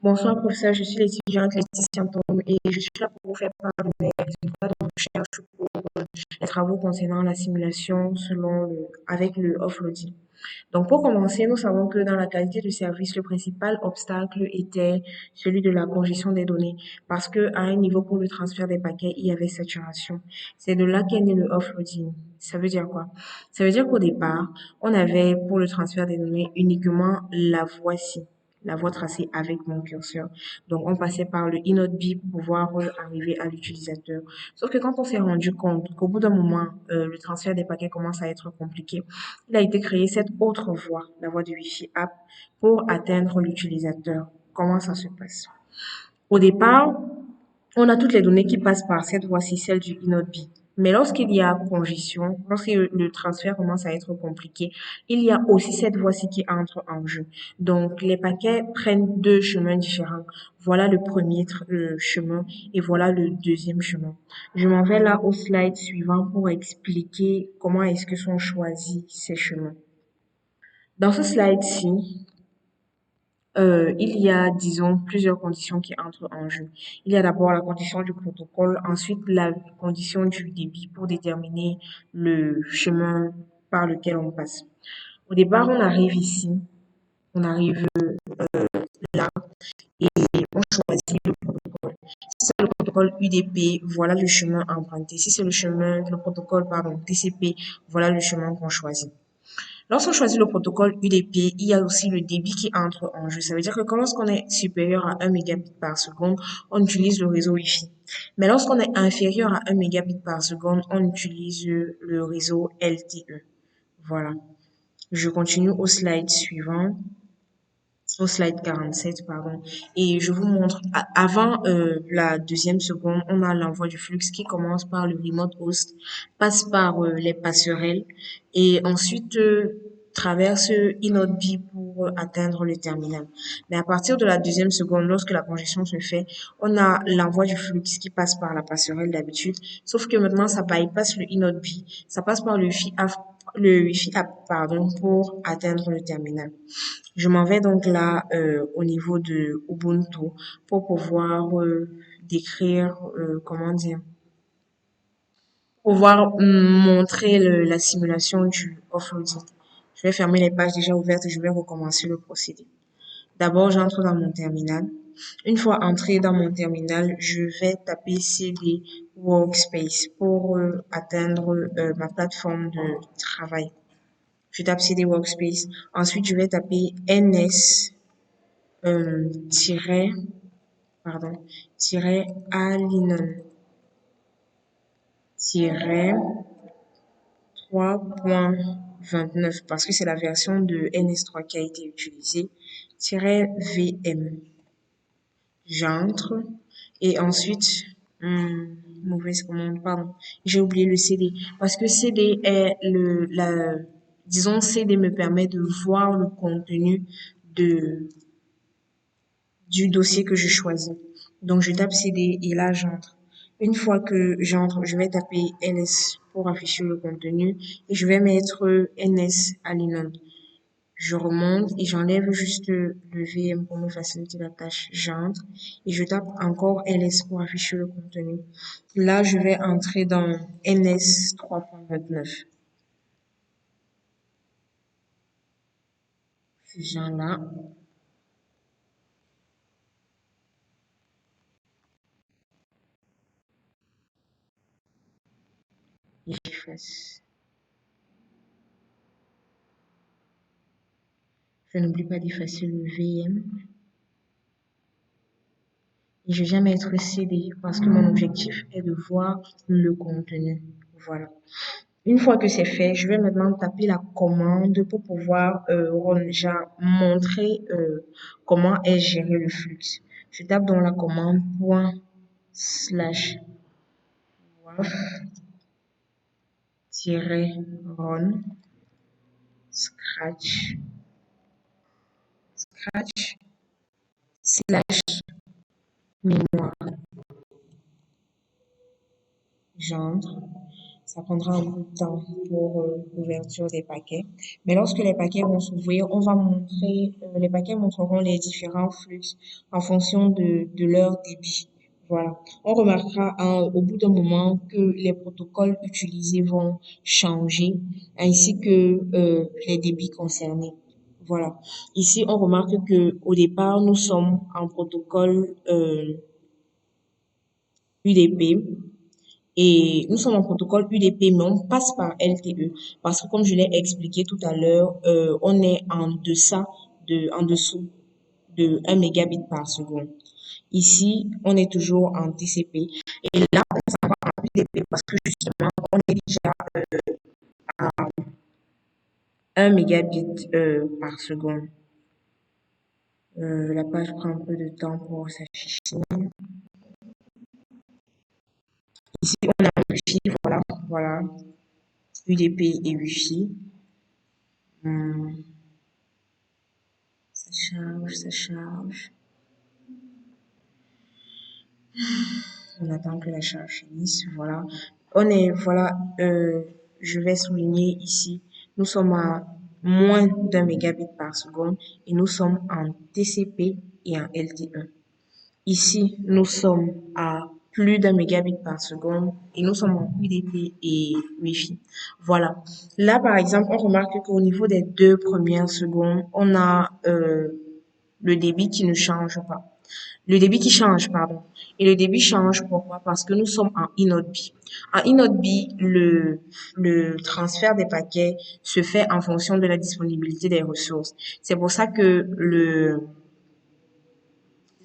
Bonsoir, professeur. Je suis l'étudiante Laetitia Tom et je suis là pour vous faire part de mes résultats de recherche pour les travaux concernant la simulation avec le offloading. Donc, pour commencer, nous savons que dans la qualité de service, le principal obstacle était celui de la congestion des données parce que à un niveau pour le transfert des paquets, il y avait saturation. C'est de là qu'est né le offloading. Ça veut dire quoi? Ça veut dire qu'au départ, on avait pour le transfert des données uniquement la voie tracée avec mon curseur. Donc, on passait par le InnodeB pour pouvoir arriver à l'utilisateur. Sauf que quand on s'est rendu compte qu'au bout d'un moment, le transfert des paquets commence à être compliqué, il a été créé cette autre voie, la voie du Wi-Fi app, pour atteindre l'utilisateur. Comment ça se passe? Au départ, on a toutes les données qui passent par cette voie-ci, celle du InnodeB. Mais lorsqu'il y a congestion, lorsque le transfert commence à être compliqué, il y a aussi cette voie-ci qui entre en jeu. Donc, les paquets prennent deux chemins différents. Voilà le premier chemin et voilà le deuxième chemin. Je m'en vais là au slide suivant pour expliquer comment est-ce que sont choisis ces chemins. Dans ce slide-ci, il y a, disons, plusieurs conditions qui entrent en jeu. Il y a d'abord la condition du protocole, ensuite la condition du débit pour déterminer le chemin par lequel on passe. Au départ, on arrive ici, on arrive là et on choisit le protocole. Si c'est le protocole UDP, voilà le chemin emprunté. Si c'est le protocole, pardon, TCP, voilà le chemin qu'on choisit. Lorsqu'on choisit le protocole UDP, il y a aussi le débit qui entre en jeu. Ça veut dire que lorsqu'on est supérieur à 1 mégabit par seconde, on utilise le réseau Wi-Fi. Mais lorsqu'on est inférieur à 1 mégabit par seconde, on utilise le réseau LTE. Voilà. Je continue au slide suivant, au slide 47, pardon. Et je vous montre, avant la deuxième seconde, on a l'envoi du flux qui commence par le remote host, passe par les passerelles et ensuite traverse InnodeB pour atteindre le terminal. Mais à partir de la deuxième seconde, lorsque la congestion se fait, on a l'envoi du flux qui passe par la passerelle d'habitude, sauf que maintenant ça bypass le InnodeB, ça passe par le Wi-Fi app, pardon, pour atteindre le terminal. Je m'en vais donc là au niveau de Ubuntu pour pouvoir décrire, comment dire, pouvoir montrer la simulation du offloading. Je vais fermer les pages déjà ouvertes et je vais recommencer le procédé. D'abord, j'entre dans mon terminal. Une fois entré dans mon terminal, je vais taper CD Workspace pour atteindre ma plateforme de travail. Je tape CD Workspace. Ensuite, je vais taper NS tiret, pardon, tiret Alinon, tiret 3.29 parce que c'est la version de NS3 qui a été utilisée, tiret VM. J'entre et ensuite, mauvaise commande, pardon, j'ai oublié le CD parce que CD est disons CD me permet de voir le contenu de du dossier que je choisis. Donc, je tape CD et là, j'entre. Une fois que j'entre, je vais taper LS pour afficher le contenu et je vais mettre NS à l'inode. Je remonte et j'enlève juste le VM pour me faciliter la tâche. J'entre et je tape encore LS pour afficher le contenu. Là, je vais entrer dans NS 3.29. Je viens là. Et j'efface. Je n'oublie pas d'effacer le VM. Et je viens mettre CD parce que mon objectif est de voir le contenu. Voilà. Une fois que c'est fait, je vais maintenant taper la commande pour pouvoir montrer comment est géré le flux. Je tape dans la commande ./waf -run scratch /mémoire. J'entre. Ça prendra un peu de temps pour l'ouverture des paquets. Mais lorsque les paquets vont s'ouvrir, on va montrer, les paquets montreront les différents flux en fonction de leur débit. Voilà. On remarquera au bout d'un moment que les protocoles utilisés vont changer, ainsi que les débits concernés. Voilà. Ici, on remarque que au départ, nous sommes en protocole UDP et nous sommes en protocole UDP, mais on passe par LTE parce que, comme je l'ai expliqué tout à l'heure, on est en dessous de 1 mégabit par seconde. Ici, on est toujours en TCP et là, on s'en va en UDP parce que justement, on est déjà à 1 mégabit par seconde. La page prend un peu de temps pour s'afficher. Ici, on a un Wi-Fi, voilà, UDP et Wi-Fi. Hum, ça charge, ça charge. On attend que la charge finisse, voilà. Voilà, je vais souligner ici, nous sommes à moins d'un mégabit par seconde et nous sommes en TCP et en LTE. Ici, nous sommes à plus d'un mégabit par seconde et nous sommes en UDP et Wi-Fi. Voilà. Là, par exemple, on remarque qu'au niveau des 2 premières secondes, on a le débit qui ne change pas. Le débit qui change, pardon. Et le débit change pourquoi? Parce que nous sommes en inode B. En inode B, le transfert des paquets se fait en fonction de la disponibilité des ressources. C'est pour ça que le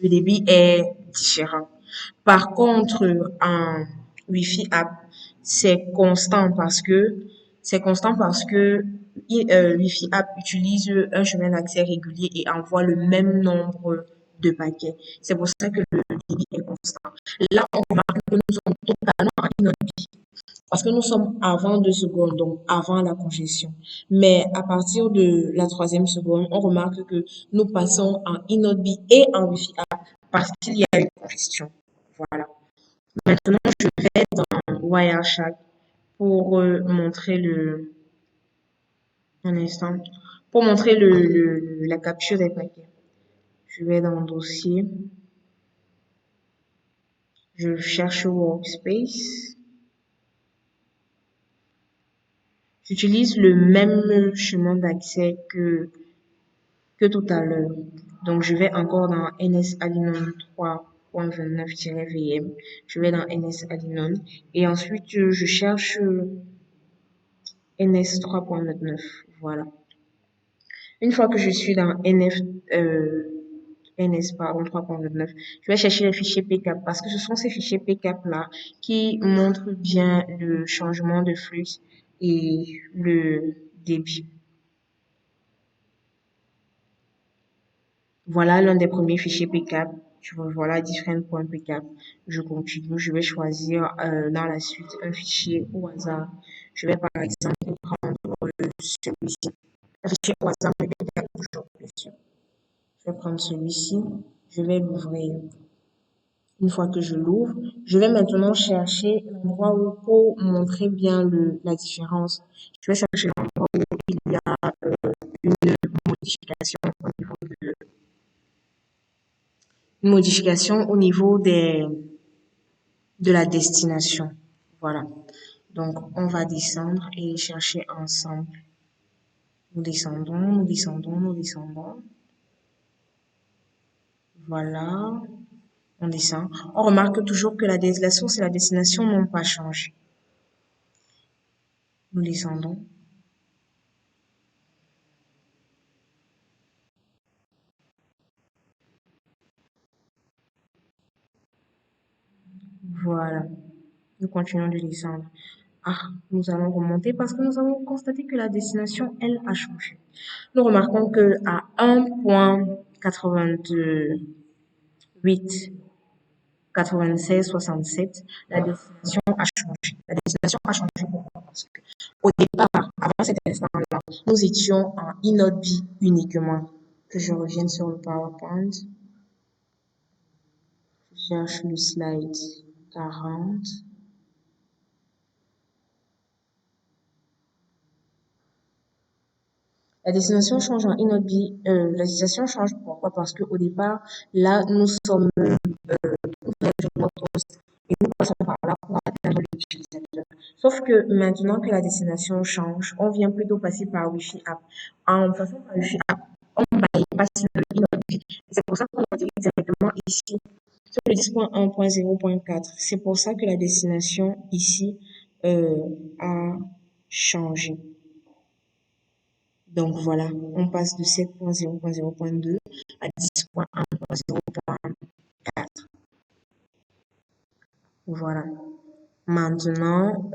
débit est différent. Par contre, en Wi-Fi app, c'est constant parce que Wi-Fi app utilise un chemin d'accès régulier et envoie le même nombre de paquets. C'est pour ça que le débit est constant. Là, on remarque que nous sommes totalement en inaudible parce que nous sommes avant 2 secondes, donc avant la congestion. Mais à partir de la 3e seconde, on remarque que nous passons en inaudible et en Wi-Fi app parce qu'il y a une congestion. Voilà. Maintenant, je vais dans Wireshark pour montrer un instant, pour montrer la capture des paquets. Je vais dans dossier, je cherche Workspace. J'utilise le même chemin d'accès que tout à l'heure. Donc, je vais encore dans NSAdinone 3.29-VM. Je vais dans NSAdinone et ensuite, je cherche NS 3.29. Voilà. Une fois que je suis dans NS pardon, 3.29, je vais chercher les fichiers PCAP parce que ce sont ces fichiers PCAP là qui montrent bien le changement de flux et le débit. Voilà l'un des premiers fichiers PCAP. Voilà différents points PCAP. Je continue. Je vais choisir dans la suite un fichier au hasard. Je vais par exemple prendre celui-ci. Un fichier au hasard mais PCAP toujours, bien sûr. Je vais prendre celui-ci. Je vais l'ouvrir. Une fois que je l'ouvre, je vais maintenant chercher l'endroit où pour montrer bien la différence. Je vais chercher l'endroit où il y a une modification au niveau une modification au niveau de la destination. Voilà. Donc, on va descendre et chercher ensemble. Nous descendons, nous descendons, nous descendons. Voilà. On descend. On remarque toujours que la source et la destination n'ont pas changé. Nous descendons. Voilà. Nous continuons de descendre. Ah, nous allons remonter parce que nous avons constaté que la destination, elle, a changé. Nous remarquons que à 1.88, 96, 67, la destination a changé. La destination a changé pourquoi? Parce que au départ, avant cet instant-là, nous étions en inode B uniquement. Que je revienne sur le PowerPoint. Je cherche le slide 40. La destination change en inaudible. La situation change. Pourquoi? Parce qu'au départ, là, nous sommes sur notre poste et nous passons par là pour atteindre l'utilisateur. Sauf que maintenant que la destination change, on vient plutôt passer par Wi-Fi app. En passant par Wi-Fi app, on bypass le inaudible. C'est pour ça qu'on dirige directement ici sur le 10.1.0.4. C'est pour ça que la destination ici a changé. Donc voilà, on passe de 7.0.0.2 à 10.1.0.4. Voilà. Maintenant,